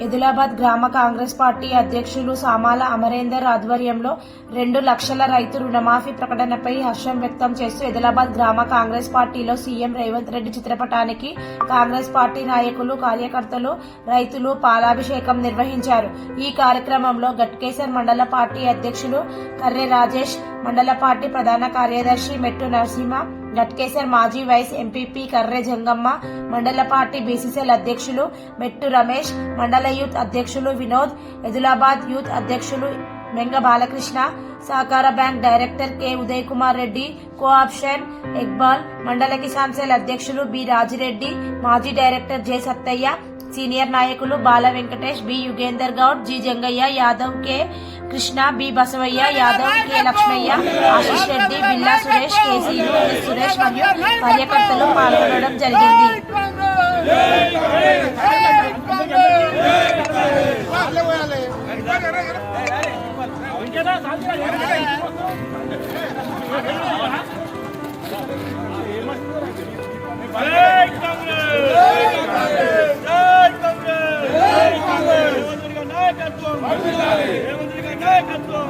ఎదిలాబాద్ గ్రామ కాంగ్రెస్ పార్టీ అధ్యక్షులు సామాల అమరేందర్ ఆధ్వర్యంలో 2 లక్షల రైతు రుణమాఫీ ప్రకటనపై హర్షం వ్యక్తం చేస్తూ ఎదిలాబాద్ గ్రామ కాంగ్రెస్ పార్టీలో సీఎం రేవంత్ రెడ్డి చిత్రపటానికి కాంగ్రెస్ పార్టీ నాయకులు, కార్యకర్తలు, రైతులు పాలాభిషేకం నిర్వహించారు. ఈ కార్యక్రమంలో గట్కేసర్ మండల పార్టీ అధ్యక్షులు కర్రె రాజేష్, మండల పార్టీ ప్రధాన కార్యదర్శి మెట్టు నరసింహ, గట్కేసర్ మాజీ వైస్ ఎంపీపీ కర్రె జంగమ్మ, మండల పార్టీ బీసీసీఎల్ అధ్యక్షులు మెట్టు రమేష్, మండల యూత్ అధ్యక్షులు వినోద్, ఎదిలాబాద్ యూత్ అధ్యక్షులు మెంగ బాలకృష్ణ, సహకార bank director K Uday Kumar Reddy, co-option Iqbal, మండల కిసాన్ సెల్ అధ్యక్షులు బి రాజిరెడ్డి, మాజీ డైరెక్టర్ జె సత్తయ్య, సీనియర్ నాయకులు Bala Venkatesh, B Yugender Goud, G Jangaiah Yadav, K Krishna, B Basavaiah Yadav, K Lakshmaiah, Ashish Reddy, Billa Suresh, కేసీలు, yes Suresh మరియు కార్యకర్తలు పాల్గొనడం జరిగింది. నాయకత్వం